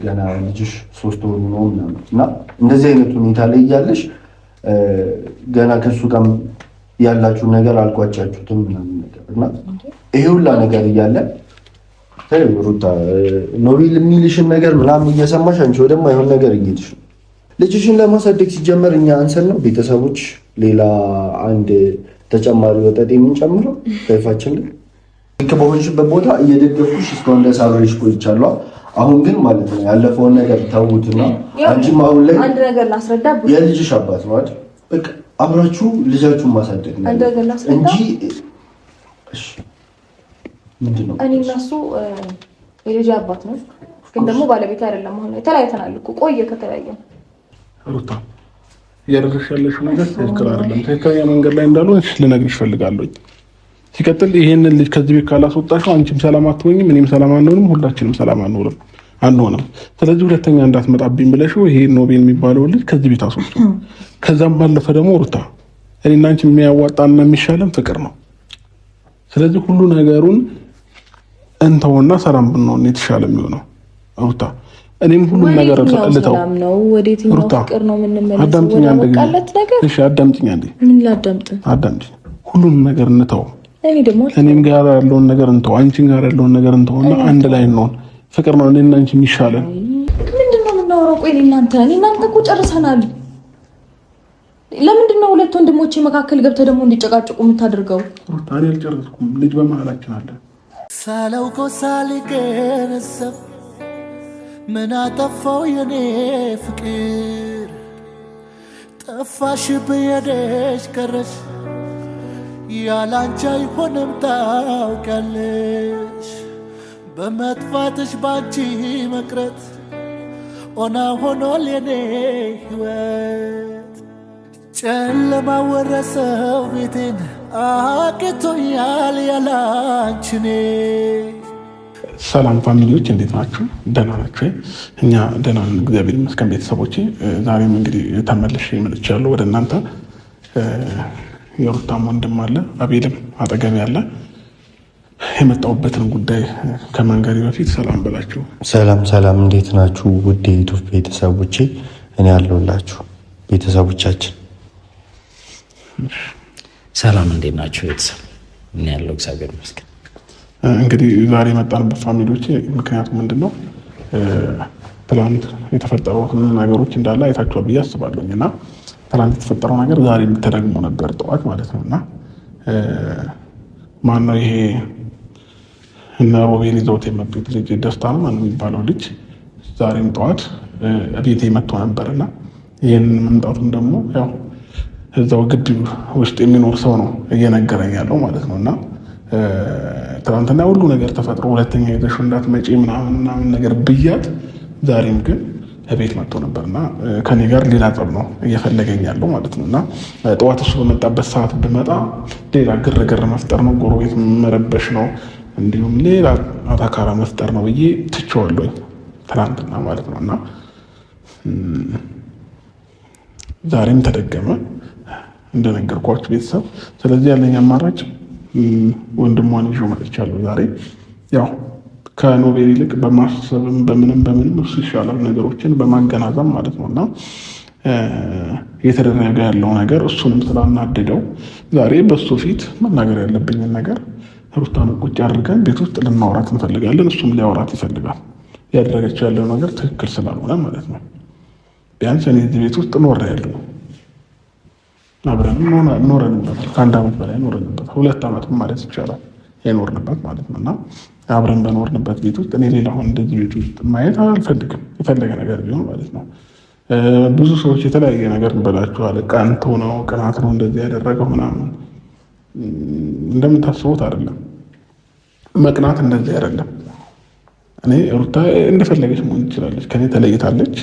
ገና ልጅሽ 3 ወር ነው ምናምን እና እንደዚህ አይነት ሁኔታ ላይ እያለሽ ገና ከሱ ጋር ያላችሁ ነገር አልቋጫችሁትም ምናምን ነገር እና ይሄ ሁላ ነገር እያለ ሩታ ኖቤል የሚልሽን ነገር ምናምን እየሰማሽ አንቺ ወደማ አይሆን ነገር እየሄድሽ ነው። ልጅሽን ለማሳደግ ሲጀመር እኛ አንሰን ነው ቤተሰቦች ሌላ አንድ ተጨማሪ ወጠጤ የምንጨምረው በይፋችን ላይ ልክ በሆንሽበት ቦታ እየደገፍኩሽ እስካሁን ድረስ አብሬሽ ቆይቻለሁ። አሁን ግን ማለት ነው ያለፈውን ነገር ተውትና አንቺም አሁን ላይ አንድ ነገር ላስረዳ የልጅሽ አባት ነው አይደል? በቃ አብራችሁ ልጃችሁን ማሳደግ ነው እንጂ እሺ ምንድነው እኔ እና እሱ የልጅ አባት ነው ግን ደግሞ ባለቤት አይደለም። አሁን ተለያይተናል እኮ ቆየ ከተለያየን። ሩታ እያደረግሽ ያለሽው ነገር ትክክል አይደለም። ትክክለኛ መንገድ ላይ እንዳልሆንሽ ልነግርሽ እፈልጋለሁ። ሲቀጥል ይሄንን ልጅ ከዚህ ቤት ካላስወጣሽው አንቺም ሰላም አትሆኝም፣ እኔም ሰላም አንሆንም፣ ሁላችንም ሰላም አንሆንም። ስለዚህ ሁለተኛ እንዳትመጣብኝ ብለሽው ይሄ ኖቤል የሚባለው ልጅ ከዚህ ቤት አስወጡ። ከዛም ባለፈ ደግሞ ሩታ እኔና አንቺ የሚያዋጣና የሚሻለን ፍቅር ነው። ስለዚህ ሁሉ ነገሩን እንተውና ሰላም ብንሆን የተሻለ የሚሆነው ሩታ። እኔም ሁሉም ነገር ልተው ነው። ወዴትኛው ፍቅር ነው የምንመለሰው? አዳምጪኝ አንዴ። እሺ አዳምጪኝ አንዴ። ምን ላዳምጥ? አዳምጪኝ። ሁሉም ነገር እንተው። እኔም ጋር ያለውን ነገር እንተው፣ አንቺን ጋር ያለውን ነገር እንተውና አንድ ላይ እንሆን። ፍቅር ነው እኔና አንቺ የሚሻለን። ምንድነው የምናወራው? ቆይ እናንተ እኮ ጨርሰናል። ለምንድን ነው ሁለት ወንድሞቼ መካከል ገብተህ ደግሞ እንዲጨቃጨቁ የምታደርገው? ሩታ እኔ አልጨረስኩም። ልጅ በመሀላችን አለ። ሳላውቆ ሳልገነዘብ ምን አጠፋው የኔ ፍቅር? ጠፋሽ በየደሽ ቀረሽ ያላንቺ አይሆንም ታውቂያለሽ። በመጥፋትሽ ባንቺ መቅረት ኦና ሆኗል የኔ ህይወት። ጨለማ ወረሰው ቤቴን አቅቶኛል ያላንቺኔ። ሰላም ፋሚሊዎች እንዴት ናችሁ? ደህና ናችሁ? እኛ ደህና ነን እግዚአብሔር ይመስገን። ቤተሰቦቼ ዛሬም እንግዲህ ተመልሼ መጥቻለሁ ወደ እናንተ። የሩታም ወንድም አለ አቤልም አጠገብ ያለ። የመጣሁበትን ጉዳይ ከመንገሬ በፊት ሰላም በላችሁ። ሰላም እንዴት ናችሁ ውድ የዩቲዩብ ቤተሰቦቼ? እኔ ያለሁላችሁ ቤተሰቦቻችን ሰላም እንዴት ናችሁ ቤተሰብ? እኔ ያለው እግዚአብሔር ይመስገን። እንግዲህ ዛሬ የመጣንበት ፋሚሊዎች ምክንያቱ ምንድነው? ትላንት የተፈጠሩት ነገሮች እንዳለ አይታችኋል ብዬ አስባለሁኝ እና ትላንት የተፈጠረው ነገር ዛሬ ተደግሞ ነበር ጠዋት ማለት ነው እና ማነው ይሄ እነ ሮቤል ይዘውት የመጡት ልጅ ደስታ ነው ማነው የሚባለው ልጅ ዛሬም ጠዋት ቤቴ መጥቶ ነበርና ይህንን መምጣቱን ደግሞ ያው እዛው ግቢ ውስጥ የሚኖር ሰው ነው እየነገረኝ ያለው ማለት ነው እና ትናንትና ሁሉ ነገር ተፈጥሮ ሁለተኛ ይዘሽ እንዳትመጪ ምናምን ነገር ብያት ዛሬም ግን ቤት መጥቶ ነበርና ከኔ ጋር ሌላ ጸብ ነው እየፈለገኝ ያለው ማለት ነው እና ጠዋት እሱ በመጣበት ሰዓት ብመጣ ሌላ ግርግር መፍጠር ነው፣ ጎረቤት መረበሽ ነው፣ እንዲሁም ሌላ አታካራ መፍጠር ነው ብዬ ትቼዋለሁኝ ትናንትና ማለት ነው እና ዛሬም ተደገመ እንደነገርኳችሁ ቤተሰብ። ስለዚህ ያለኝ አማራጭ ወንድሟን ይዤ መጥቻለሁ ዛሬ። ያው ከኖቤል ይልቅ በማሰብም በምንም እሱ ይሻላል ነገሮችን በማገናዘብ ማለት ነው እና እየተደረገ ያለው ነገር እሱንም ስላናደደው ዛሬ በሱ ፊት መናገር ያለብኝን ነገር ሩታን ቁጭ አድርገን ቤት ውስጥ ልናወራት እንፈልጋለን። እሱም ሊያወራት ይፈልጋል። ያደረገችው ያለው ነገር ትክክል ስላልሆነ ማለት ነው። ቢያንስ እኔ እዚህ ቤት ውስጥ ኖሬያለሁ፣ አብረን ኖረንበት፣ ከ1 ዓመት በላይ ኖረንበት፣ 2 ዓመት ማለት ይቻላል የኖርንበት ማለት ነው እና አብረን በኖርንበት ቤት ውስጥ እኔ ሌላ አሁን እንደዚህ ቤት ውስጥ ማየት አልፈልግም። የፈለገ ነገር ቢሆን ማለት ነው። ብዙ ሰዎች የተለያየ ነገር እንበላችኋል። ቀንቶ ነው ቅናት ነው እንደዚህ ያደረገው ምናምን። እንደምታስቡት አይደለም። መቅናት እንደዚህ አይደለም። እኔ ሩታ እንደፈለገች መሆን ትችላለች። ከኔ ተለይታለች።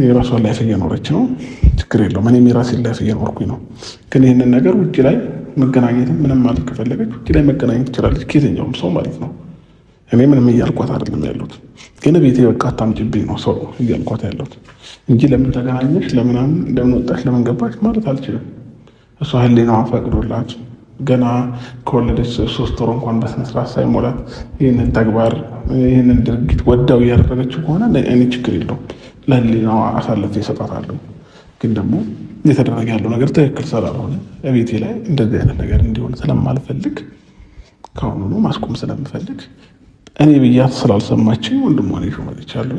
የራሷን ላይፍ እየኖረች ነው። ችግር የለውም። እኔም የራሴን ላይፍ እየኖርኩኝ ነው። ግን ይህንን ነገር ውጭ ላይ መገናኘት ምንም ማለት ከፈለገች ውጭ ላይ መገናኘት ትችላለች፣ ከየትኛውም ሰው ማለት ነው። እኔ ምንም እያልኳት አይደለም ያሉት፣ ግን ቤቴ በቃ አታምጪብኝ ነው ሰው እያልኳት ያሉት እንጂ ለምን ተገናኘሽ፣ ለምን ወጣሽ፣ ለምን ገባሽ ማለት አልችልም። እሷ ህሊናዋ ፈቅዶላት ገና ከወለደች 3 ወር እንኳን በስነስርዓት ሳይሞላት ይህንን ተግባር ይህንን ድርጊት ወዳው እያደረገችው ከሆነ እኔ ችግር የለውም ለህሊናዋ አሳልፌ እሰጣታለሁ። ግን ደግሞ እየተደረገ ያለው ነገር ትክክል ስላልሆነ ቤቴ ላይ እንደዚህ አይነት ነገር እንዲሆን ስለማልፈልግ ከአሁኑ ማስቆም ስለምፈልግ እኔ ብያት ስላልሰማችኝ ወንድሟን ይዤ መጥቻለሁ።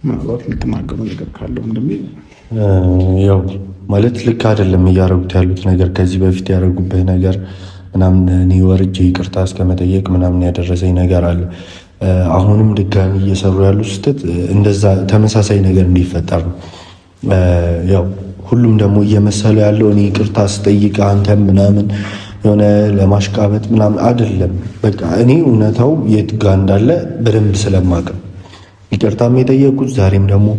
ምናልባት የምትናገሩ ነገር ካለ ወንድሜ። ያው ማለት ልክ አይደለም እያደረጉት ያሉት ነገር ከዚህ በፊት ያደረጉበት ነገር ምናምን እኔ ወርጄ ይቅርታ እስከመጠየቅ ምናምን ያደረሰኝ ነገር አለ። አሁንም ድጋሚ እየሰሩ ያሉ ስህተት እንደዛ ተመሳሳይ ነገር እንዲፈጠር ነው። ያው ሁሉም ደግሞ እየመሰለ ያለው እኔ ይቅርታ ስጠይቅ አንተም ምናምን የሆነ ለማሽቃበጥ ምናምን አይደለም። በቃ እኔ እውነታው የት ጋ እንዳለ በደንብ ስለማውቅ ይቅርታም የጠየቁት ዛሬም ደግሞ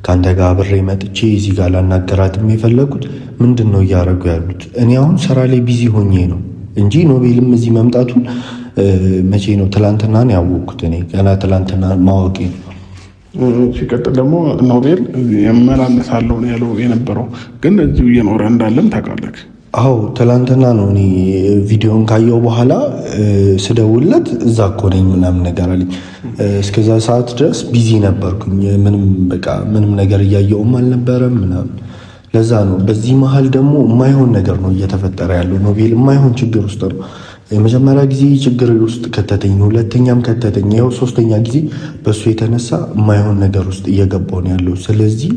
ከአንተ ጋር አብሬ መጥቼ እዚህ ጋር ላናገራትም የፈለጉት ምንድን ነው እያደረጉ ያሉት? እኔ አሁን ስራ ላይ ቢዚ ሆኜ ነው እንጂ ኖቤልም እዚህ መምጣቱን መቼ ነው ትላንትና ነው ያወቅኩት። እኔ ገና ትላንትና ማወቄ ነው። ሲቀጥል ደግሞ ኖቤል የመላለሳለሁ ነው ያለው የነበረው፣ ግን እዚሁ እየኖረ እንዳለም ታውቃለህ። አዎ ትላንትና ነው እኔ ቪዲዮን ካየው በኋላ ስደውለት እዛ እኮ ነኝ ምናምን ነገር አለኝ። እስከዛ ሰዓት ድረስ ቢዚ ነበርኩኝ። ምንም ነገር እያየውም አልነበረም ምናምን። ለዛ ነው በዚህ መሀል ደግሞ የማይሆን ነገር ነው እየተፈጠረ ያለው። ኖቤል የማይሆን ችግር ውስጥ ነው። የመጀመሪያ ጊዜ ችግር ውስጥ ከተተኝ፣ ሁለተኛም ከተተኝ፣ ይኸው 3ኛ ጊዜ በእሱ የተነሳ የማይሆን ነገር ውስጥ እየገባው ነው ያለው። ስለዚህ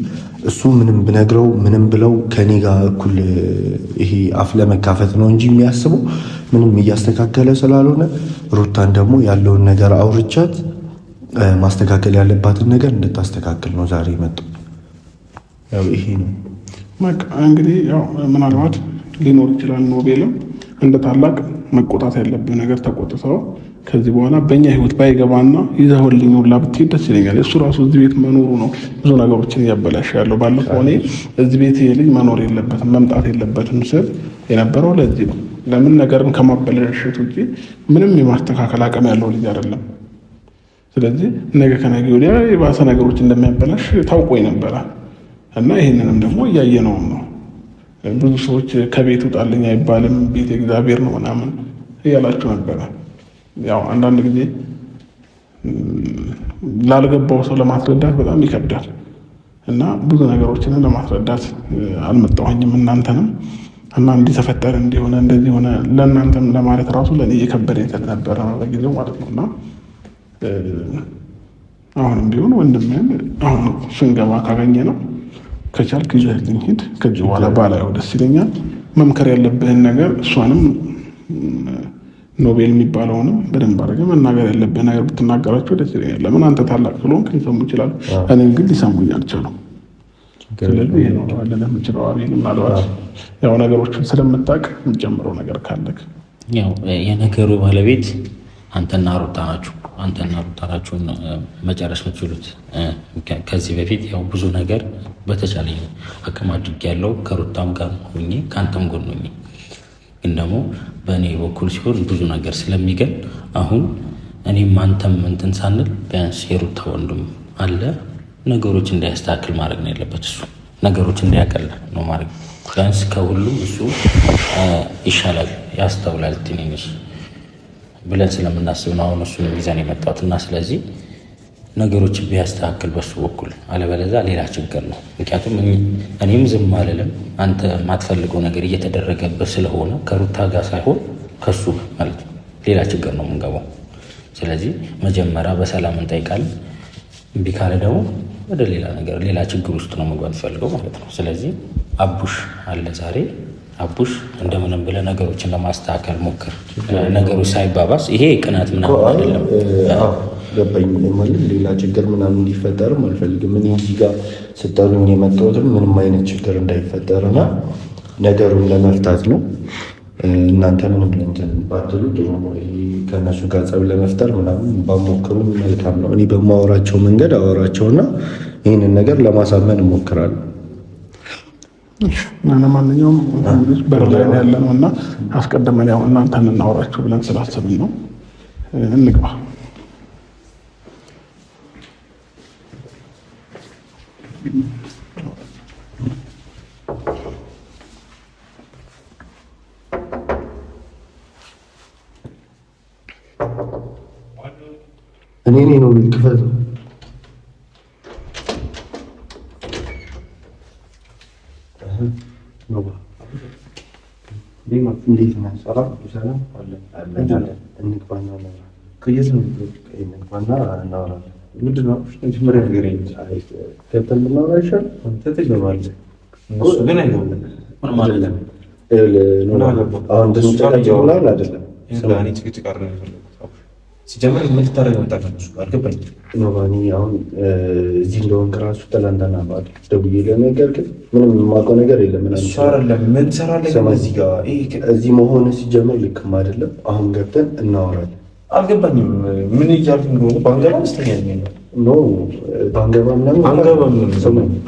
እሱ ምንም ብነግረው ምንም ብለው ከኔ ጋር እኩል ይሄ አፍ ለመካፈት ነው እንጂ የሚያስበው ምንም እያስተካከለ ስላልሆነ ሩታን ደግሞ ያለውን ነገር አውርቻት ማስተካከል ያለባትን ነገር እንድታስተካከል ነው ዛሬ መጣው። ያው ይሄ ነው እንግዲህ ያው ምናልባት ሊኖር ይችላል ኖቤልም እንደ ታላቅ መቆጣት ያለብህ ነገር ተቆጥተው ከዚህ በኋላ በእኛ ህይወት ባይገባና ይዘውልኝ ሁላ ብትሄድ ደስ ይለኛል። እሱ ራሱ እዚህ ቤት መኖሩ ነው ብዙ ነገሮችን እያበላሸ ያለው። ባለፈው እኔ እዚህ ቤት ይሄ ልጅ መኖር የለበትም መምጣት የለበትም ስል የነበረው ለዚህ ነው። ለምን ነገርን ከማበላሸት ውጭ ምንም የማስተካከል አቅም ያለው ልጅ አይደለም። ስለዚህ ነገ ከነገ ወዲያ የባሰ ነገሮች እንደሚያበላሽ ታውቆ ነበረ እና ይህንንም ደግሞ እያየነውም ነው። ብዙ ሰዎች ከቤት ውጣልኝ አይባልም ቤት እግዚአብሔር ነው ምናምን እያላችሁ ነበረ። ያው አንዳንድ ጊዜ ላልገባው ሰው ለማስረዳት በጣም ይከብዳል እና ብዙ ነገሮችን ለማስረዳት አልመጣሁኝም እናንተንም እና እንዲህ ተፈጠረ እንዲሆነ እንደዚህ ሆነ ለእናንተም ለማለት ራሱ ለእኔ እየከበደኝ ስለነበረ ነው በጊዜው ማለት ነው። እና አሁንም ቢሆን ወንድምህን አሁን ስንገባ ካገኘ ነው ከቻልክ ይዘህልኝ ሂድ። ከዚህ በኋላ ባላየው ደስ ይለኛል። መምከር ያለብህን ነገር እሷንም ኖቤል የሚባለውንም በደንብ አድርገህ መናገር ያለብህ ነገር ብትናገራቸው ደስ ይለኛል። ለምን አንተ ታላቅ ስለሆንክ ሊሰሙ ይችላሉ፣ እኔም ግን ሊሰሙኝ አልቻሉም። ስለዚህ ይሄ ነው አለ ለምችለው አቤል ምናልባት ያው ነገሮችን ስለምታውቅ የምትጀምረው ነገር ካለክ ያው የነገሩ ባለቤት አንተና ሩታ ናችሁ። አንተና ሩታ ናችሁን መጨረስ የምትችሉት። ከዚህ በፊት ያው ብዙ ነገር በተቻለኝ አቅም አድርጌያለሁ። ከሩታም ጋር ሆኜ ከአንተም ጎን ሆኜ ግን ደግሞ በእኔ በኩል ሲሆን ብዙ ነገር ስለሚገል አሁን እኔም አንተም እንትን ሳንል ቢያንስ የሩታ ወንድም አለ ነገሮች እንዳያስተካክል ማድረግ ነው ያለበት። እሱ ነገሮች እንዳያቀል ነው ማድረግ። ቢያንስ ከሁሉም እሱ ይሻላል፣ ያስተውላል ትንሽ ብለን ስለምናስብ ነው አሁን እሱን ይዘን የመጣሁት እና ስለዚህ ነገሮች ቢያስተካክል በሱ በኩል አለበለዚያ ሌላ ችግር ነው። ምክንያቱም እኔም ዝም አልልም። አንተ የማትፈልገው ነገር እየተደረገብህ ስለሆነ ከሩታ ጋር ሳይሆን ከሱ ማለት ነው ሌላ ችግር ነው የምንገባው። ስለዚህ መጀመሪያ በሰላም እንጠይቃለን። እምቢ ካለ ደግሞ ወደ ሌላ ነገር ሌላ ችግር ውስጥ ነው መግባት ፈልገው ማለት ነው። ስለዚህ አቡሽ አለ ዛሬ አቡሽ እንደምንም ብለህ ነገሮችን ለማስተካከል ሞክር። ነገሮች ሳይባባስ ይሄ ቅናት ምናምን አይደለም። ገባኝ ማለት ሌላ ችግር ምናምን እንዲፈጠርም አልፈልግም። እኔ እዚህ ጋር ስጠሩኝ የመጣሁትም ምንም አይነት ችግር እንዳይፈጠርና ነገሩን ለመፍታት ነው። እናንተ ምንም እንትን ባትሉ ጥሩ ነው። ከእነሱ ጋር ጸብ ለመፍጠር ምናምን ባሞክሩ መልካም ነው። እኔ በማወራቸው መንገድ አወራቸውና ይህንን ነገር ለማሳመን እሞክራለሁ። ለማንኛውም በር ላይ ያለ ነው እና አስቀድመን ያው እናንተን እናወራችሁ ብለን ስላሰብን ነው። እንግባ። እኔ ነው ክፈተው። እንዴት ነህ? ሰላም አለ እንግባና እናወራለን። ምንድን ነው መጀመሪያ ነገር ገብተን ብናወራ ይሻል። አንተ ትገባለህ እሱ ግን አይገባም። ምን ማለት ነው? አሁን እንደምጨቃጨቅ ምናምን አይደለም። እኔ ጭቅጭቅ አይደለም የፈለኩት። ሲጀምር ምን ልታደርግ መጣህ? እሱ አልገባኝም። ኖባኒ አሁን እዚህ እንደሆንክ እራሱ ትላንትና ነው አይደል ደውዬልህ ነገር ግን ምንም የማውቀው ነገር የለም። እሱ አይደለም ምን ትሰራለህ እዚህ ጋር? እዚህ መሆን ሲጀምር ልክም አይደለም። አሁን ገብተን እናወራለን። አልገባኝም ምን እያልክ እንደሆነ። ባንገባ ደስተኛ ነኝ ነው ባንገባ ምናምን አንገባም።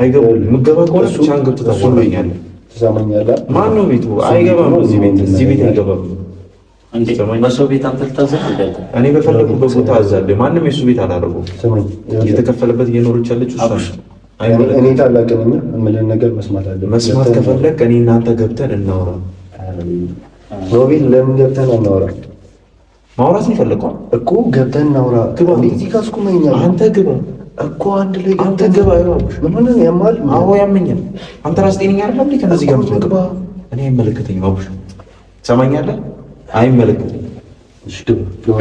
አይገባም። ምገባ ከሆነ ብቻህን ገብተህ ታወራኛለህ። ትሰማኛለህ? ማነው ቤቱ? አይገባም። እዚህ ቤት አይገባም። በሰው ቤት አንተ ልታዘዝ አይደለም። እኔ በፈለኩበት ቦታ አዛለሁ። ማንም የሱ ቤት አላደረገውም። እየተከፈለበት እየኖረች ያለችው እሷ። እኔ ታላቅ ነኝ። የምልህን ነገር መስማት አለብህ። መስማት ከፈለክ እኔ እናንተ ገብተን እናውራ። ሮቢን ለምን ገብተን እናውራ? ማውራት ነው የፈለከው እኮ ገብተን እናውራ። እዚህ ጋር እስኩመኛለህ። አንተ ግባ እኮ አንድ ላይ አንተ ግባ። ምን ሆነ ያማል? አዎ ያመኛል። አንተ ራስህ ጤነኛ አይደለም እንዴ? ከነዚህ ጋር ግባ። እኔ አይመለከተኝም። አቡሽ ትሰማኛለህ? አይመለከተኝም። እሺ ግባ።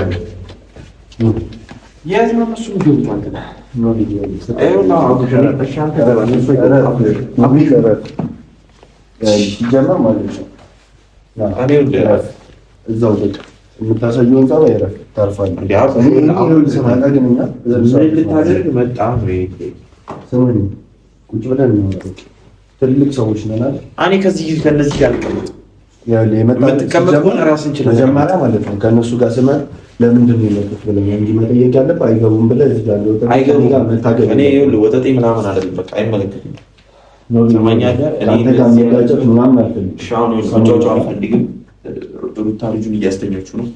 የት ነው እሱ ግባ ማለት ነው? ነው ቪዲዮ አይውና አቡሽ እሺ አንተ ግባ። እሱ ይገባ። አቡሽ ይጀምር ማለት ነው። እኔ ወደ እዛው ልክ የምታሳየውን ጸባይ ይረፍ ታርፋለህ። ልታደርግ መጣ ስሙኝ፣ ቁጭ ብለን ትልቅ ሰዎች ነን አይደል? እኔ ከነዚህ ጋር መጀመሪያ ማለት ነው ከእነሱ ጋር ስመር ለምንድን ነው የመጡት ብለህ እንጂ መጠየቅ ያለብህ አይገቡም ብለህ እዚህ ጋር ወጠጤ ምናምን አይደለም። በቃ አይመለከትም። አልፈልግም። ሩታ ልጁን እያስተኛችሁ ነው።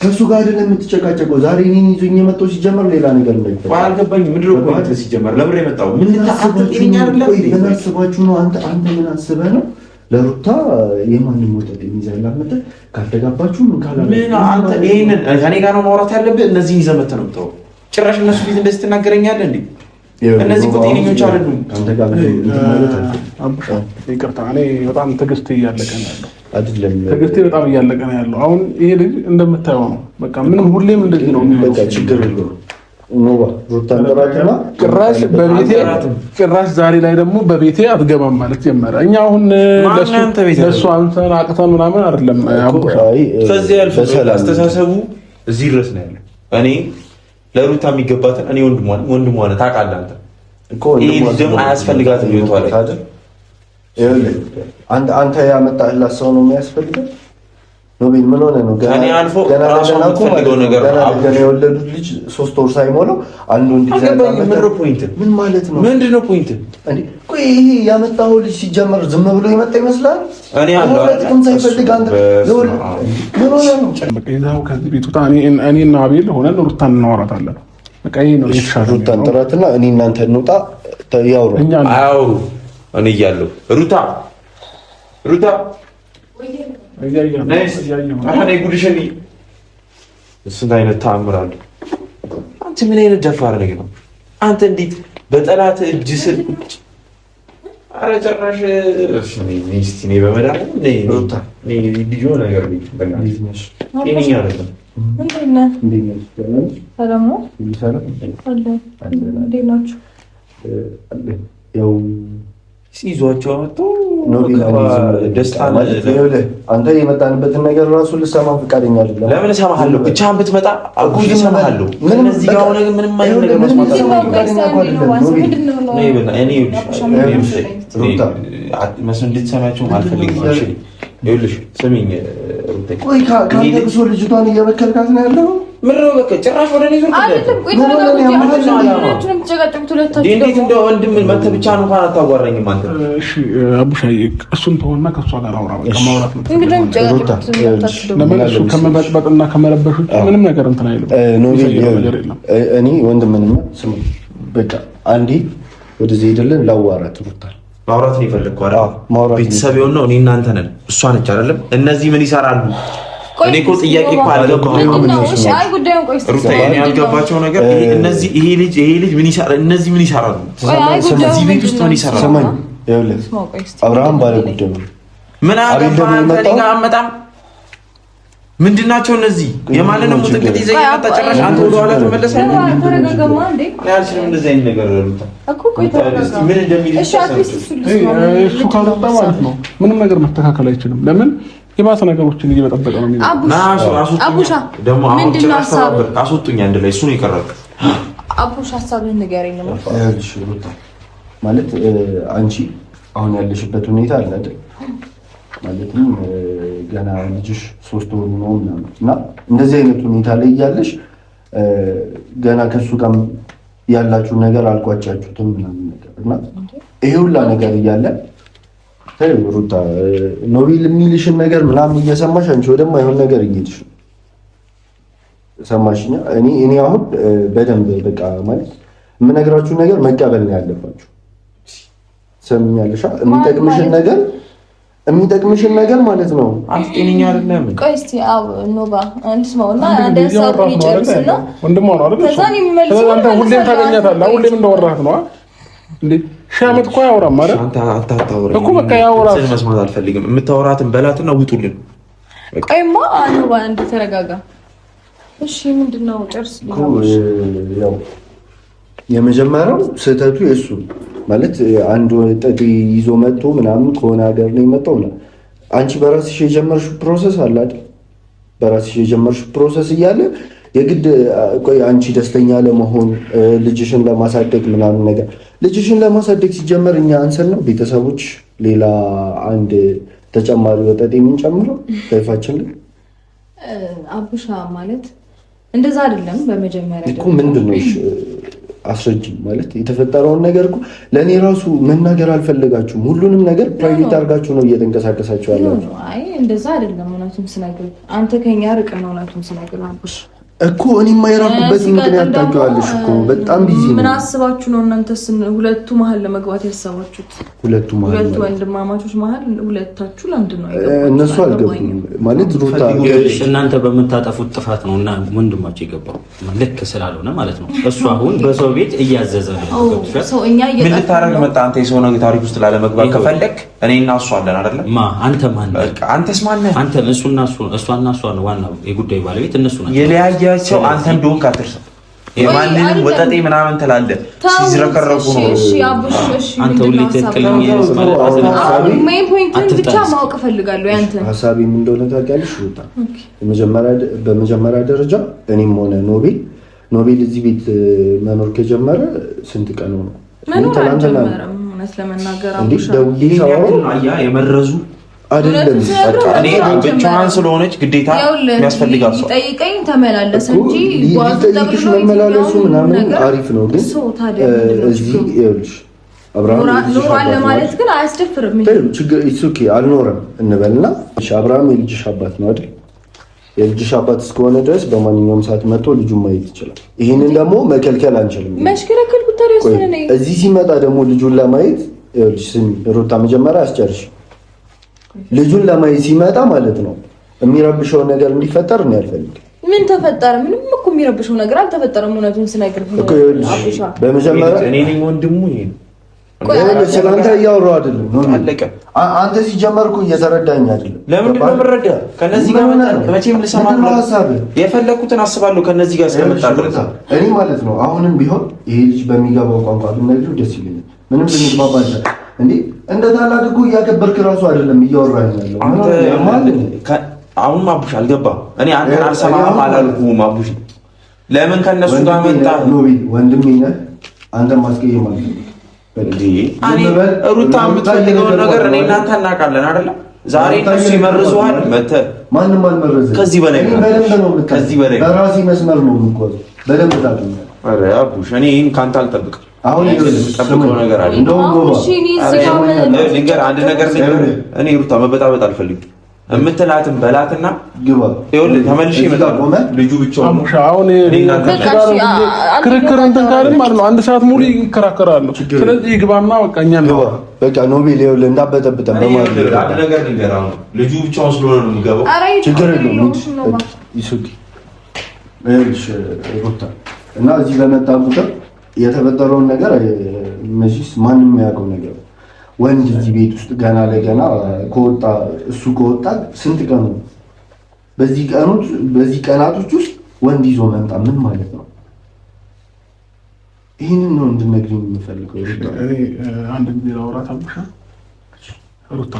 ከእሱ ጋር አይደለም የምትጨቃጨቀው። ዛሬ እኔን ይዞኝ የመጣው ሲጀመር ሌላ ነገር አልገባኝም። ምንድን ነው ሲጀመር ለምን የመጣው? ምን አስባችሁ ነው? አንተ ምን አስበህ ነው ለሩታ የማንም ወጠጥ የሚዘላት መጠጥ ካልተጋባችሁ ምን አንተ ይሄንን ከኔ ጋር ነው ማውራት ያለብህ። እነዚህን ይዘህ መተህ ነው የምታወራው። ጭራሽ እነሱ ፊት እንደዚህ ትናገረኛለህ እንዴ? እነዚህ እኮ ጤነኞች አይደሉም። ይቅርታ፣ እኔ በጣም ትዕግስቴ እያለቀ ነው ያለው። ትዕግስቴ በጣም እያለቀ ነው ያለው። አሁን ይሄ ልጅ እንደምታየው ነው። በቃ ምንም ሁሌም እንደዚህ ነው። በቃ ችግር የለውም። ጭራሽ ዛሬ ላይ ደግሞ በቤቴ አትገባም ማለት ጀመረ። እኛ አሁን ለእሱ አንተን አቅተን ምናምን አይደለም። ከዚህ ያልፍ አስተሳሰቡ እዚህ ድረስ ነው ያለው። እኔ ለሩታ የሚገባትን እኔ ወንድሟ ነህ ታውቃለህ አንተ እኮ። ይሄ ደግሞ አያስፈልጋትም። ይወጣዋል አይደል? አንተ ያመጣህላት ሰው ነው የሚያስፈልገው። ኖቤል ምን ሆነ ነው? ገና ራሱ የምትፈልገው ነገር ነው። ገና የወለዱት ልጅ 3 ወር ሳይሞላው አንዱ እንዲዘጋበት ምን ማለት ነው? ምንድነው ፖይንት? እንዴ ቆይ ይሄ ያመጣው ልጅ ሲጀመር ዝም ብሎ የመጣ ይመስላል? እኔ አላውቅም። ሳይፈልግ አንተ ምን ሆነ ነው? በቃ ይዛው ከዚህ ቤት ወጣ። እኔና አቤል ሆነን ሩታን እናወራታለን። በቃ ይሄ ነው የተሻለ። ሩታን ጥራትና እኔ እናንተ እንውጣ ያውሩ። አያውሩ። እኔ እያለሁ ሩታ ስንት አይነት ተአምር አለ። አንተ ምን አይነት ደፋር ነገር ነው? አንተ እንዴት በጠላት እጅ ስር ቁጭ። ኧረ ጭራሽ እኔ በመዳን ልጆ ነገር ያው ሲይዟቸው መጥቶ ደስታ አንተ የመጣንበትን ነገር ራሱ ልሰማ ፈቃደኛ አይደለም። ለምን እሰማሃለሁ? ብቻህን ብትመጣ አጉል እሰማሃለሁ። እዚህ ጋር ሆነ ግን ምንም አይነት ነገር መስማት እንድትሰማቸውም አልፈልግም። ይኸውልሽ ስሚኝ፣ ቆይ ከአንተ ብሶ ልጅቷን እየበከልካት ነው ያለው። ምን ነው በቃ ጭራሽ ወደ እኔ ዞር እንዴት እንደ ወንድም መተህ ብቻ ነው እንኳን አታዋራኝም አንተ። እሺ አቡሻዬ እሱን ተወና ከእሷ ጋር አውራ። በቃ ማውራት ነው። ለምን እሱ ከመበጥበጥና ከመረበሽ ውጭ ምንም ነገር እንትን አይልም። እኔ ወንድምንና ስሙ በቃ አንዴ ወደዚህ ሄደልን ላዋራት ሩታል ማውራት ነው የፈለግኩት አይደል? ቤተሰብ የሆነው እኔ እናንተ ነን፣ እሷ ነች አይደለም? እነዚህ ምን ይሰራሉ? እኔ እኮ ጥያቄ እኮ አልገባኝም። ያልገባቸው ነገር እነዚህ ይሄ ልጅ ምን ይሰራል? እነዚህ ምን ይሰራሉ? እዚህ ቤት ውስጥ ምን ይሰራሉ? ሰማኝ፣ ይኸውልህ አብርሃም ባለ ጉዳይ ነው። ምን አመጣም ምንድን ናቸው እነዚህ? የማንንም ሙጥቅጥ ይዘህ የመጣ ጭራሽ አንተ ወደ ኋላ ተመለስክ። ተረጋጋማ እንዴ! ያልሽም እንደዚህ አይነት ነገር አሉታ እኮ ቆይ ተረጋጋ። ምን እንደሚል እሺ አትሊስት እሱ ካልወጣ ማለት ነው ምንም ነገር መስተካከል አይችልም። ለምን የባሰ ነገሮችን እየበጠበቀ ነው የሚለው። አቡሻ ደግሞ አሁን ጭራሽ ተባበር ካስወጡኝ አንድ ላይ እሱ ነው የቀረው። አቡሻ ሀሳብህን ንገረኝ ነው ማለት አንቺ አሁን ያለሽበት ሁኔታ አለ አይደል? ማለትም ገና ልጅሽ 3 ወር ነው እና እንደዚህ አይነት ሁኔታ ላይ እያለሽ ገና ከሱ ጋር ያላችሁ ነገር አልቋጫችሁትም ምናምን ነገር እና ይሄ ሁላ ነገር እያለ ሩታ ኖቤል የሚልሽን ነገር ምናምን እየሰማሽ አንቺ ወደማይሆን ነገር እየሄድሽ ነው። ሰማሽኛ? እኔ አሁን በደንብ በቃ ማለት የምነግራችሁ ነገር መቀበል ነው ያለባችሁ። ሰምኛለሽ? የሚጠቅምሽን ነገር ማለት ነው። አንተ ጤነኛ አይደለም። ቆይ እስቲ ኖባ እንስማውና አንደሳው ይጨርስና ወንድሟ ነው አይደል? ከዛን ይመልሰው። አንተ ሁሌም ታገኛታለህ። ሁሌም እንደወራህ ነው እንዴ? ሻመት እኮ ያወራም ማለት አንተ አታወራ እኮ በቃ ያወራ። መስማት አልፈልግም። የምታወራትን በላትና ውጡልን። ቆይማ ኖባ እንድትረጋጋ። እሺ ምንድነው? ጨርስ ሊሆንሽ ያው የመጀመሪያው ስህተቱ የሱ ማለት አንድ ወጣት ይዞ መጥቶ ምናምን ከሆነ ሀገር ነው የመጣው ነው። አንቺ በራስሽ የጀመርሽው ፕሮሰስ አለ አይደል? በራስሽ የጀመርሽው ፕሮሰስ እያለ የግድ ቆይ አንቺ ደስተኛ ለመሆን ልጅሽን ለማሳደግ ምናምን ነገር ልጅሽን ለማሳደግ ሲጀመር እኛ አንሰን ነው ቤተሰቦች ሌላ አንድ ተጨማሪ ወጣት የምንጨምረው ላይፋችን ላይ አቡሻ ማለት እንደዛ አይደለም። በመጀመሪያ እኮ ምንድነው አስረጅ ማለት የተፈጠረውን ነገር እኮ ለእኔ ራሱ መናገር አልፈለጋችሁም። ሁሉንም ነገር ፕራይቬት አድርጋችሁ ነው እየተንቀሳቀሳችሁ ያላችሁ። አይ እንደዛ አይደለም። እውነቱን ስነግርህ አንተ ከኛ ርቀህ ነው። እውነቱን ስነግርህ አቡሽ እኮ እኔማ የራኩበት ምክንያት ታውቂዋለሽ እኮ በጣም ቢዚ ነው። ምን አስባችሁ ነው እናንተስ ሁለቱ መሀል ለመግባት ያሰባችሁት? ሁለቱ ወንድማማቾች መሀል ሁለታችሁ ለምንድን ነው እነሱ አልገቡም ማለት ሩታ እናንተ በምታጠፉት ጥፋት ነው እና ወንድማቸው የገባው ልክ ስላልሆነ ማለት ነው። እሱ አሁን በሰው ቤት እያዘዘ ነው። ምን ልታረግ መጣ አንተ? የሰው ነገር ታሪክ ውስጥ ላለመግባት ከፈለክ እኔና እሱ አለን አይደለ? አንተ ማን ነህ? አንተስ ማን ነህ? አንተ እሱና እሷ ነው ዋናው የጉዳዩ ባለቤት እነሱ ናቸው። ሰው አንተ እንደሆንክ አትርሳ። የማንንም ወጠጤ ምናምን ትላለህ ሲዝረከረኩ ነው። እሺ አቡሽ እሺ አንተ ሁሌ ትክክለኛ ሜን ፖይንትን ብቻ ማወቅ ፈልጋለሁ። ያንተ ሐሳቤ ምን እንደሆነ ታውቂያለሽ? በመጀመሪያ ደረጃ እኔም ሆነ ኖቤል እዚህ ቤት መኖር ከጀመረ ስንት ቀን ነው? መኖር አልጀመረም። እውነት ለመናገር አቡሽ የመረዙ አይደለም እኔ ብቻዋን ስለሆነች ግዴታ የሚያስፈልጋት ሰው ጠይቀኝ ተመላለስ እንጂ ጓዝጠብሽ መመላለሱ ምናምን አሪፍ ነው። ግን እዚህ ይኸውልሽ አብርሃም ኖሯል ለማለት ግን አያስደፍርም። ችግር ኦኬ አልኖረም እንበልና እሺ አብርሃም የልጅሽ አባት ነው አይደል? የልጅሽ አባት እስከሆነ ድረስ በማንኛውም ሰዓት መጥቶ ልጁን ማየት ይችላል። ይሄንን ደግሞ መከልከል አንችልም። መሽከረከል ጉዳይ ያስፈልግ ነው። እዚህ ሲመጣ ደግሞ ልጁን ለማየት ይኸውልሽ ሩታ መጀመሪያ አስጨርሽ ልጁን ለማየት ሲመጣ ማለት ነው የሚረብሸው ነገር እንዲፈጠር ነው ያልፈልግ። ምን ተፈጠረ? ምንም እኮ የሚረብሸው ነገር አልተፈጠረም። እውነቱን ስነግርህ እኮ አቡሻ በመጀመሪያ እኔ ነኝ ወንድሙ። ይሄ ስለአንተ እያወራሁ አይደለም። አለቀ። አንተ ሲጀመር እኮ እየተረዳኝ አይደለም። ለምንድን ነው የምረዳህ? ከነዚህ ጋር መቼም ልሰማ የፈለኩትን አስባለሁ። ከነዚህ ጋር እስከመጣለሁ እኔ ማለት ነው አሁንም ቢሆን ይሄ ልጅ በሚገባው ቋንቋ ብንነግረው ደስ ይለኛል። ምንም ልንግባባ አይደለም እንዴ እንደ ታላቅ እኮ እያከበርክ ራሱ አይደለም እያወራኝ ያለው። አሁን አቡሽ አልገባም። እኔ አንተን አልሰማህም አላልኩህም። አቡሽ ለምን ከነሱ ጋር መጣ? ወንድሜ ነህ አንተ ማስቀየም ማለት ነው። እኔ ሩታ የምትፈልገውን ነገር እኔ እናንተ እናውቃለን አይደለም? ዛሬ እነሱ ይመርዙሃል መተህ ማንም አልመረዘም። ከዚህ በላይ ከዚህ በላይ በራሴ መስመር ነው የምጓዘው። በደንብ ታውቃለህ። ኧረ አቡሽ እኔ ይሄን ካንተ አልጠብቅም። አሁን የምጠብቀው ነገር አለ። ልንገርህ አንድ ነገር ልንገርህ። እኔ ሩታ መበጣበጥ አልፈልግም። የምትላትን በላትና ግባ። ይኸውልህ ተመልሼ እመጣለሁ። ልጁ ብቻውን ነው። አሁን ክርክር እንትን ካልን ማለት ነው 1 ሰዓት ሙሉ ይከራከራሉ። ስለዚህ ግባና በቃ እኛ ነው በቃ ኖቤል ይኸውልህ እንዳበጠብጠን በማለት አንድ ነገር ንገረው። ልጁ ብቻውን ስለሆነ ነው የሚገባው። ችግር የለውም ይሱዲ እሺ ሩታ እና እዚህ በመጣ ቁጥር የተፈጠረውን ነገር መቼስ ማንም ያውቀው ነገር ወንድ እዚህ ቤት ውስጥ ገና ለገና ከወጣ እሱ ከወጣ ስንት ቀኑ በዚህ ቀናቶች ውስጥ ወንድ ይዞ መምጣ ምን ማለት ነው? ይህንን ነው እንድነግሪኝ የምፈልገው። እኔ አንድ ጊዜ ላውራት አልኩሽ ሩታ፣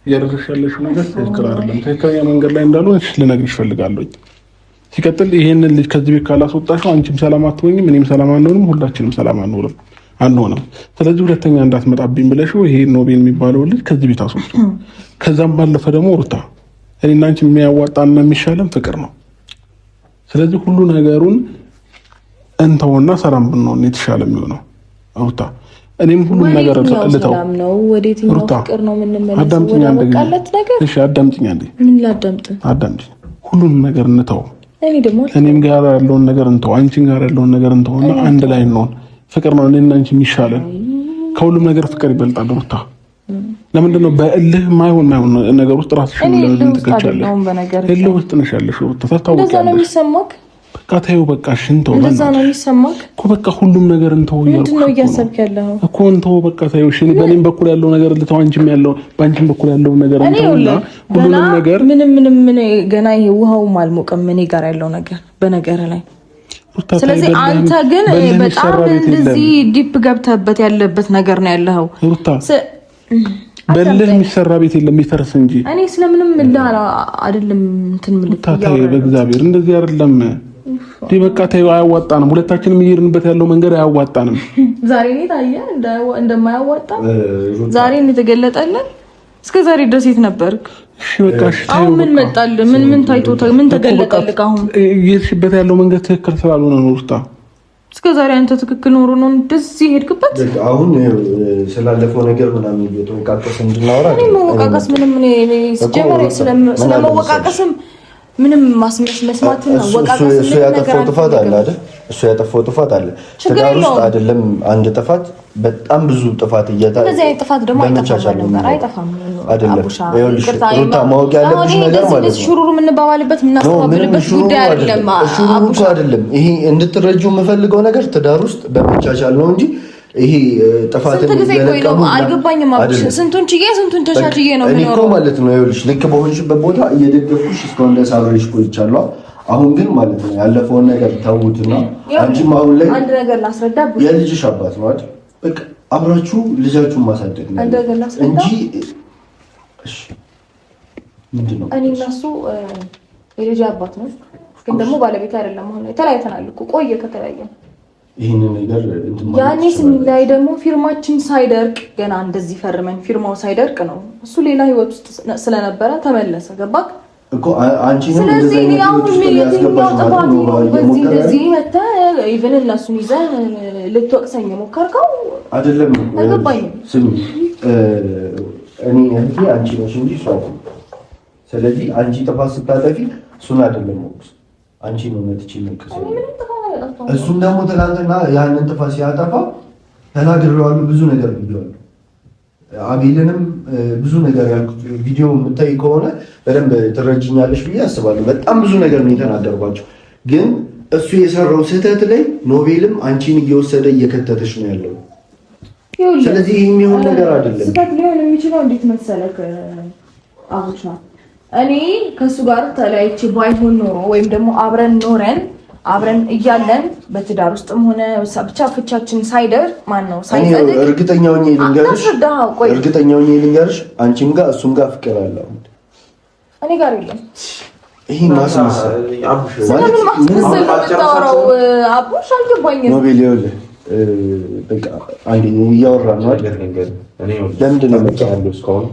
እያደረግሽ ያለሽው ነገር ትክክል አይደለም። ትክክለኛ መንገድ ላይ እንዳልሆንሽ ልነግርሽ እፈልጋለሁ። ሲቀጥል ይሄንን ልጅ ከዚህ ቤት ካላስወጣሽው አንቺም ሰላም አትሆኝም፣ እኔም ሰላም አንሆንም፣ ሁላችንም ሰላም አንሆንም። ስለዚህ ሁለተኛ እንዳትመጣብኝ ብለሽው ይሄ ኖቤል የሚባለው ልጅ ከዚህ ቤት አስወጡ። ከዛም ባለፈ ደግሞ ሩታ እኔና አንቺ የሚያዋጣና የሚሻለን ፍቅር ነው። ስለዚህ ሁሉ ነገሩን እንተውና ሰላም ብንሆን የተሻለ የሚሆነው ሩታ። እኔም ሁሉም ነገር ልተው ነው። ወዴትኛው ፍቅር ነው የምንመለሰው? አዳምጪኝ አንዴ። እሺ አዳምጪኝ አንዴ። ምን ላዳምጥ? አዳምጪኝ። ሁሉንም ነገር እንተው። እኔም ጋር ያለውን ነገር እንተው፣ አንቺም ጋር ያለውን ነገር እንተውና አንድ ላይ እንሆን። ፍቅር ነው እኔና አንቺ የሚሻለን። ከሁሉም ነገር ፍቅር ይበልጣል ሩታ። ለምንድን ነው በእልህ ማይሆን ነገር ውስጥ ራስሽን ለምን ትገቻለሽ? እልህ ውስጥ ነሽ ያለሽ ሩታ። ታውቂያለሽ። በቃ ተይው፣ በቃ ሽንተው እንደዛ ነው የሚሰማክ እኮ። በቃ ሁሉም ነገር እንተው እያልኩ ምንድን ነው እያሰብክ ያለው እኮ? እንተው በቃ ተይው። እሺ በእኔም በኩል ያለው ነገር ልተው፣ አንቺም ያለው በአንቺም በኩል ያለው ነገር እንተውና ሁሉንም ነገር ምንም ገና ይሄ ውሃውም አልሞቀም እኔ ጋር ያለው ነገር በነገር ላይ። ስለዚህ አንተ ግን በጣም እንደዚህ ዲፕ ገብተህበት ያለበት ነገር ነው ያለው ሩታ። በልህ የሚሰራ ቤት የለም የሚፈርስ እንጂ። እኔ ስለምንም አይደለም እንትን ምልክት ያው በእግዚአብሔር እንደዚህ አይደለም። በቃ ተይው፣ አያዋጣንም። ሁለታችንም እየሄድንበት ያለው መንገድ አያዋጣንም። ዛሬ ነው ታየህ እንደማያዋጣ ዛሬ ነው የተገለጠልን። እስከ ዛሬ ድረስ የት ነበርክ? እሺ በቃ እሺ። አሁን ምን መጣልህ? ምን ታይቶ ምን ተገለጠልህ? አሁን እየሄድሽበት ያለው መንገድ ትክክል ስላልሆነ ነው ሩታ። እስከ ዛሬ አንተ ትክክል ኖሮ ነው እንደዚህ ሄድክበት። አሁን ስላለፈው ነገር ምናምን እየተወቃቀስ እንድናወራ እኔ መወቃቀስ ምንም ሲጀመር ስለመወቃቀስም ምንም መስማት ነው። ወቃቀስ እሱ ያጠፋው ጥፋት አለ አይደል? እሱ ያጠፋው ጥፋት አለ። ትዳር ውስጥ አይደለም አንድ ጥፋት፣ በጣም ብዙ ጥፋት እየታየ እንደዚህ አይነት ጥፋት ደግሞ አይጠፋም አይደለም። ይኸውልሽ ሩታ ማወቅ ያለብሽ ነገር ማለት ነው ሹሩሩ የምንባባልበት የምናስተባብልበት ጉዳይ አይደለም። አቡሻ አይደለም። ይሄ እንድትረጂው የምፈልገው ነገር ትዳር ውስጥ በመቻቻል ነው እንጂ ይሄ ጥፋት ነው። አልገባኝም። አቡሽ ስንቱን ችዬ ስንቱን ተሻችዬ ነው እኔ እኮ ማለት ነው። ይኸውልሽ ልክ በሆንሽበት ቦታ እየደገፍኩሽ እስካሁን ድረስ አብሬሽ ቆይቻለሁ። አሁን ግን ማለት ነው ያለፈውን ነገር ተውትና አንቺም አሁን ላይ አንድ ነገር ላስረዳ። የልጅሽ አባት ነው አይደል? በቃ አብራችሁ ልጃችሁን ማሳደግ ነው እንጂ እሺ ምንድን ነው? እኔ እና እሱ የልጅ አባት ነው፣ ግን ደግሞ ባለቤት አይደለም። አሁን ተለያይተናል እኮ ቆየ ከተለያየን። ይሄንን ነገር ያኔ ስንለያይ ደግሞ ፊርማችን ሳይደርቅ ገና እንደዚህ ፈርመን ፊርማው ሳይደርቅ ነው እሱ ሌላ ህይወት ውስጥ ስለነበረ ተመለሰ። ገባክ እኮ አንቺንም ስለዚህ ያው የትኛው ጥፋት ነው በዚህ እንደዚህ መተህ ኢቭን እነሱን ይዘህ ልትወቅሰኝ የሞከርከው አይደለም? አልገባኝም። ስሚ እኔ እህቴ አንቺ ነሽ እንጂ እሱ አይደለም። ስለዚህ አንቺ ጥፋት ስታጠፊ እሱን አይደለም ወቅስ አንቺ ነው መጥቼ መከሰ እሱም ደግሞ ትናንትና ያንን ጥፋት ሲያጠፋ ተናግሬዋለሁ፣ ብዙ ነገር ብዬዋለሁ። አቤልንም ብዙ ነገር ያልኩት ቪዲዮ የምታይ ከሆነ በደንብ ትረጅኛለሽ ብዬ አስባለሁ። በጣም ብዙ ነገር ነው የተናገርኳቸው። ግን እሱ የሰራው ስህተት ላይ ኖቤልም አንቺን እየወሰደ እየከተተሽ ነው ያለው። ስለዚህ ይህ የሚሆን ነገር አይደለም። ስህተት ሊሆን የሚችለው እንዴት መሰለህ አቡቻ፣ እኔ ከእሱ ጋር ተለያይቼ ባይሆን ኖሮ ወይም ደግሞ አብረን ኖረን አብረን እያለን በትዳር ውስጥም ሆነ ብቻ ፍቻችን ሳይደር ማን ነው ሳይጸድቅ እርግጠኛው ልንገርሽ አንቺም ጋር እሱም ጋር ፍቅር አለ። እኔ ጋር የለም። ይሄ ማስመሰል ስለምን ማስመሰል የምታወራው አቡሽ? አልገባኝም። ኖቤል ይኸውልህ በቃ አንዴ እያወራን ነው አይደል? ለምንድን ነው የምትጫወተው እስካሁን?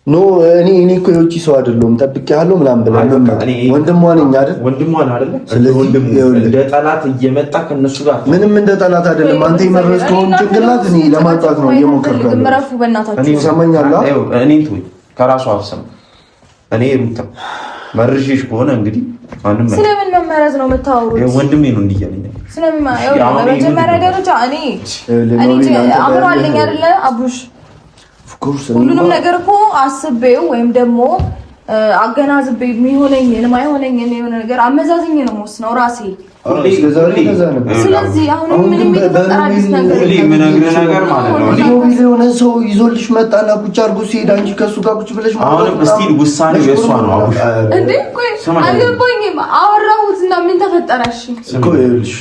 ኖ እኔ እኮ የውጭ ሰው አይደለሁም ጠብቄሃለሁ ምናምን ብለህ ወንድሟ ነኝ አይደል? ወንድሟ ነህ አይደል? ስለዚህ እንደ ጠላት እየመጣ ከነሱ ጋር ምንም እንደ ጠላት አይደለም። አንተ የመረዝከውን ጭንቅላት እኔ ለማጣት ነው እየሞከርኩ ያለው። ምዕራፉ በእናታችሁ እኔ ሰማኛለሁ። እኔን ተወኝ፣ ከራሱ አፍሰም እኔ ሩታ መርሽሽ ከሆነ እንግዲህ ማንም ስለምን መመረዝ ነው የምታወሩት? ወንድሜ ነው እንዲያለኝ ስለምን መጀመሪያ ደረጃ እኔ አምሮ አለኝ አይደለ አቡሽ ሁሉንም ነገር እኮ አስቤው ወይም ደግሞ አገናዝቤ የሚሆነኝን የማይሆነኝን የሆነ ነገር አመዛዝኝ ነው የምወስነው ራሴ። ስለዚህ አሁን ምንም የተፈጠረ አዲስ ነገር ነገር ማለት ነው የሆነ ሰው ይዞልሽ መጣና ቁጭ አድርጎ ሲሄድ አንቺ ከሱ ጋር ቁጭ ብለሽ አሁንም እስቲ ውሳኔው የእሷ ነው። አቡሽ እንዴ ቆይ አልገባኝም። አወራሁትና ምን ተፈጠረሽ እኮ ይኸውልሽ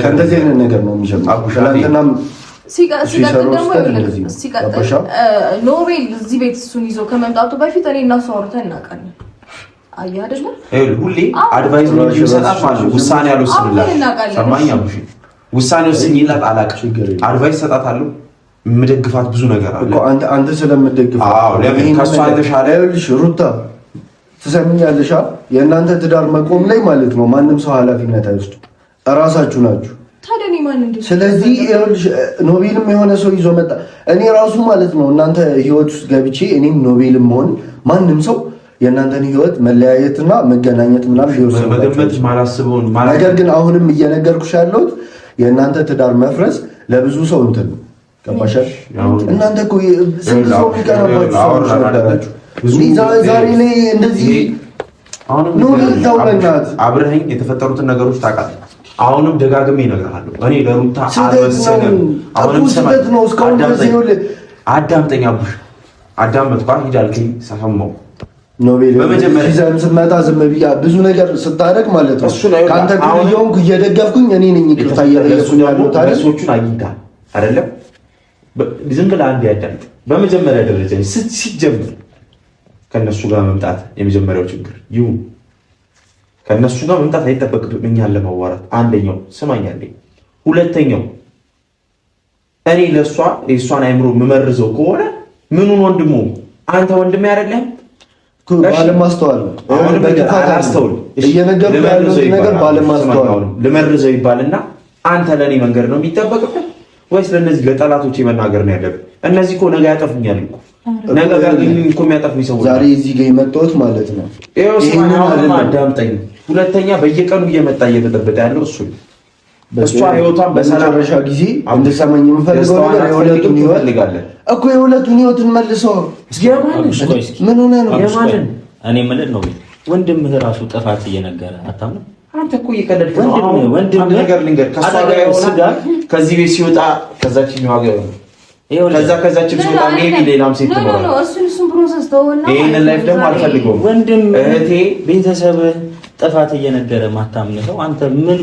ከእንደዚህ አይነት ነገር ነው የሚጀምረው። አቡሽ ትናንትናም ሲቀጥል ደግሞ ኖቤል እዚህ ቤት እሱን ይዞ ከመምጣቱ በፊት እኔ እና እሱ አውርተን እናውቃለን። አየህ አይደለ ሁሌ አድቫይስ ነው የሚሰጣት ማለት ነው። ውሳኔ አልወስንላት ሰማኝ አቡሽ ውሳኔ ወስኝላት አላውቅም። አድቫይስ ሰጣታለሁ የምደግፋት ብዙ ነገር አለ እኮ አንተ ስለምደግፋት። አዎ ለምን ከሷ የተሻለ ይኸውልሽ ሩታ ትሰሚኛለሽ? የእናንተ ትዳር መቆም ላይ ማለት ነው ማንም ሰው ኃላፊነት አይወስድም፣ እራሳችሁ ናችሁ። ስለዚህ ይኸውልሽ ኖቤልም የሆነ ሰው ይዞ መጣ። እኔ ራሱ ማለት ነው እናንተ ህይወት ውስጥ ገብቼ እኔም ኖቤልም ሆን ማንም ሰው የእናንተን ህይወት መለያየትና መገናኘት ምናምን ማላስበውን ነገር ግን አሁንም እየነገርኩሽ ያለሁት የእናንተ ትዳር መፍረስ ለብዙ ሰው እንትን ነው። ገባሽ? እናንተ እኮ ስንት ሰው የሚቀናባችሁ ሰዎች ነበራችሁ። ዛሬ ላይ እንደዚህ ኖቤል ታውቀናት አብረኸኝ የተፈጠሩትን ነገሮች ታውቃለህ። አሁንም ደጋግሜ እነግርሃለሁ እኔ ለሩታ አልወሰንም። አሁንም ሰማት ነው እስካሁን ድረስ ይኸውልህ አዳምጠኝ አቡሽ አዳምጥኳ ሂዳልከኝ ሰፈመው ኖቤል በመጀመሪያ ሲዘም ስመጣ ዝም ብያ ብዙ ነገር ስታደርግ ማለት ነው ካንተ ቪዲዮውን እየደገፍኩኝ እኔ ነኝ ይቅርታ እየጠየኩኝ ያለው ታሪሶቹን አግኝተሃል አይደለም? ዝም ብለህ አንድ ያዳምጥ። በመጀመሪያ ደረጃ ሲጀምር ከነሱ ጋር መምጣት የመጀመሪያው ችግር ይሁን ከነሱ ጋር መምጣት አይጠበቅብም እኛን ለማዋራት። አንደኛው ስማኛለኝ። ሁለተኛው እኔ ለሷ የሷን አይምሮ መመርዘው ከሆነ ምኑን ወንድሙ አንተ ወንድሜ አይደለም ባለማስተዋል ነው። አሁን በግፋት አስተውል እየነገርኩህ ያለው ነገር ባለማስተዋል ነው። ልመርዘው ይባልና አንተ ለኔ መንገድ ነው የሚጠበቅብህ ወይስ ለነዚህ ለጠላቶቼ መናገር ነው ያለብህ? እነዚህ እኮ ነገ ያጠፉኛል እኮ ነገ ጋር ግን እኮ የሚያጠፉኝ ሰዎች ዛሬ እዚህ ጋር የመጣሁት ማለት ነው። ይሄንን አዳምጠኝ። ሁለተኛ በየቀኑ እየመጣ እየተጠበቀ ያለው እሱ እሷ ህይወቷን በመጨረሻ ጊዜ እንድትሰማኝ የምፈልገው ነገር የሁለቱን ህይወት እኮ የሁለቱን ህይወትን መልሰው ምን ሆነ ነው የማንን እኔ ማለት ነው ወንድምህ ራሱ ጥፋት እየነገረ አታምነው? አንተ እኮ እየቀለድክ ነው። ወንድም ነገር ልንገር ከሷ ጋር የሆነ ከዚህ ቤት ሲወጣ ከዛችኛው ጋር ከዛችም ሲወጣ ሜቢ ሌላም ሴት ትኖራለች። እሱን ፕሮሰስ ተወውና ይሄንን ላይፍ ደግሞ አልፈልገውም። ወንድም እህቴ ቤተሰብ ጥፋት እየነገረ ማታምን ሰው አንተ ምን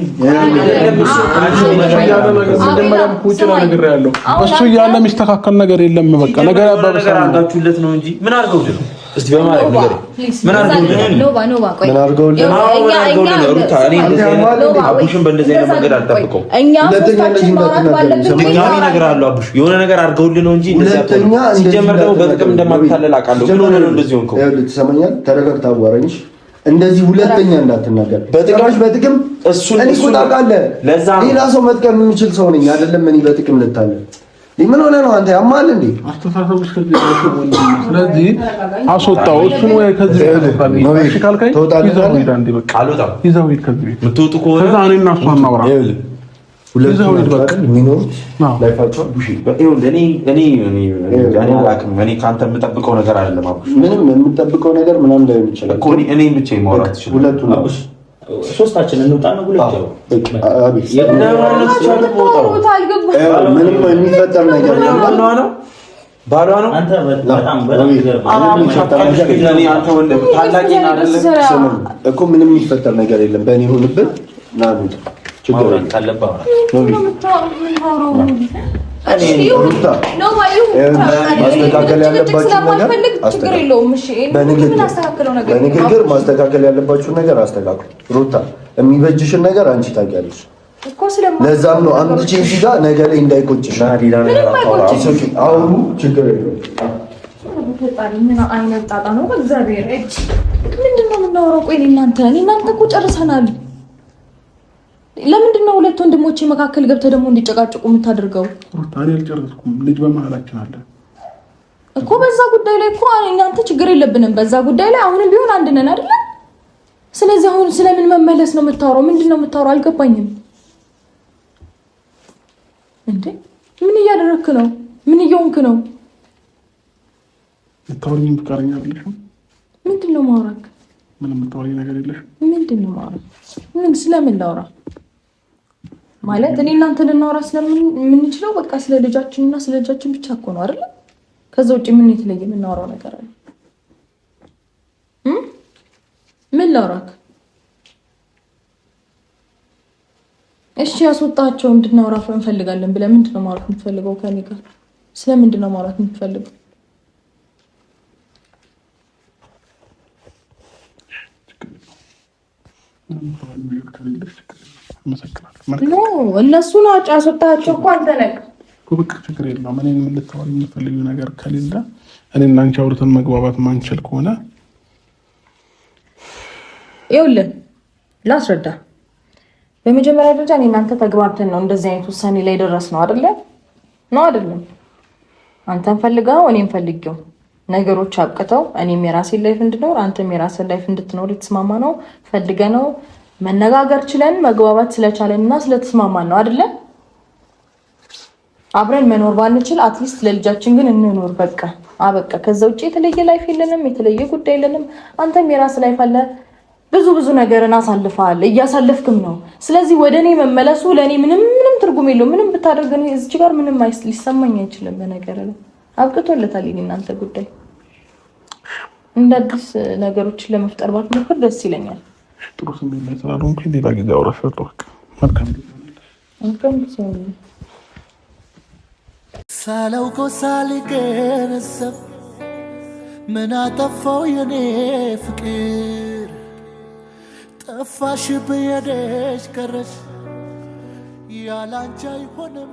እሱ እያለ የሚስተካከል ነገር የለም። በቃ ነገር ነገር አድርጋችሁለት ነው እንጂ ምን አድርገውልህ ነው? እስቲ በማለት ነገር ምን አድርገውልህ ነው? ሩታ እኔ አቡሽን በእንደዚህ አይነት መንገድ አልጠብቀውም። ድጋሚ ነገር አለው አቡሽ የሆነ ነገር አድርገውልህ ነው እንጂ ሲጀመር ደግሞ በጥቅም እንደማታለል አውቃለሁ። ምን ሆነ ነው እንደዚህ ሆንከው? ትሰማኛለህ? ተረጋግተህ አዋራኝ ሁለተኛ ሁለተኛ እንዳትናገር። በጥቅም እሱን ታውቃለህ። ሌላ ሰው መጥቀም የሚችል ሰው ነኝ አይደለም? እኔ በጥቅም ልታለ ምን ሆነ ነው አንተ ያማል እንዴ? አስተሳሰብሽ ከዚህ ስለዚህ አስወጣው እሱን ወይ ከዚህ ነው ካልከኝ ይዘው ሂድ አንዴ በቃ አልወጣም። ይዘው ሂድ ከዚህ ቤት የምትወጡ ከሆነ ከዛ እኔና እሷ እናውራ። ሁለቱም በቃ የሚኖሩት ላይፋቸው እኔ ከአንተ የምጠብቀው ነገር አይደለም አቡሽ። ምንም የምጠብቀው ነገር ምናምን ላይሆን ይችላል እኮ እኔ ብቻ ማውራት ይችላል። ሁለቱ ነው ሶስታችን እንውጣ ነው ሁለቱ ምንም የሚፈጠር ነገር ነው። ባሏ ነው አንተ በጣም እኮ ምንም የሚፈጠር ነገር የለም። በእኔ ሆንብን ና በንግግር ማስተካከል ያለባችሁን ነገር አስተካክሉ። ሩታ የሚበጅሽን ነገር አንቺ ታውቂያለሽ። ለዛም ነው አምጥቼ እዚህ ጋር ነገ ላይ እንዳይቆጭሽ አውሩ። ችግር የለውም። ምን አይነት ጣጣ ነው? በእግዚአብሔር ምንድን ነው የምናወራው? ቆይ እናንተ እኮ ጨርሰናል። ለምንድን ነው ሁለት ወንድሞቼ መካከል ገብተህ ደግሞ እንዲጨቃጨቁ የምታደርገው? ሩታ እኔ አልጨረስኩም። ልጅ በመሀላችን አለ እኮ በዛ ጉዳይ ላይ እኮ እናንተ ችግር የለብንም። በዛ ጉዳይ ላይ አሁንም ቢሆን አንድ ነን አይደል? ስለዚህ አሁን ስለምን መመለስ ነው የምታወራው? ምንድነው የምታወራው? አልገባኝም። እንዴ ምን እያደረክ ነው? ምን እየሆንክ ነው? ታውሪኝ ፍቃደኛ አይደለሽም? ምንድነው ማውራክ? ምንም የምታወሪኝ ነገር የለሽም? ምንድነው ማውራክ? ምን ስለምን ላውራ ማለት እኔ እናንተ ልናወራ ስለምን የምንችለው በቃ ስለ ልጃችንና ስለ ልጃችን ብቻ እኮ ነው አይደል? ከዛ ውጪ ምን የተለየ የምናወራው ነገር አለ? ምን ላውራክ? እሺ ያስወጣቸው እንድናወራ እንፈልጋለን ብለህ ምንድነው ማውራት የምትፈልገው ከኔ ጋር? ስለምንድነው ማውራት የምትፈልገው? ኖ እነሱን ያስወጣቸው እኮ አንተ ነህ። በቃ ችግር የለውም። እኔን ምን ልታወሪኝ የምትፈልጊው ነገር ከሌለ እኔ እና አንቺ አውርተን መግባባት ማንችል ከሆነ ይኸውልህ ላስረዳ። በመጀመሪያ ደረጃ እኔ እናንተ ተግባብተን ነው እንደዚህ አይነት ውሳኔ ላይ ደረስነው አይደለ? ነው አይደለም? አንተን ፈልገው እኔም ፈልጌው ነገሮች አብቅተው እኔም የራሴን ላይፍ እንድኖር አንተም የራስህን ላይፍ እንድትኖር የተስማማ ነው ፈልገነው መነጋገር ችለን መግባባት ስለቻለንና ስለተስማማን ነው አይደለ? አብረን መኖር ባንችል አትሊስት ለልጃችን ግን እንኖር። በቃ አበቃ። ከዛ ውጪ የተለየ ላይፍ የለንም፣ የተለየ ጉዳይ የለንም። አንተም የራስ ላይፍ አለ። ብዙ ነገርን አሳልፈሃል፣ እያሳለፍክም ነው። ስለዚህ ወደኔ መመለሱ ለኔ ምንም ትርጉም የለውም። ምንም ብታደርግ እኔ እዚህ ጋር ምንም ሊሰማኝ አይችልም። በነገር ላይ አብቅቶለታል የእናንተ ጉዳይ። እንደ አዲስ ነገሮችን ለመፍጠር ባትሞክር ደስ ይለኛል። ጥሩ ስሜት ላይ ስላልሆንኩኝ ሌላ ጊዜ አውራሻለሁ። መልካም ጊዜ ሳላውቀው ሳልገነዘብ ምን አጠፋው የኔ ፍቅር ጠፋሽ በየደሽ ቀረሽ ያላንቺ አይሆንም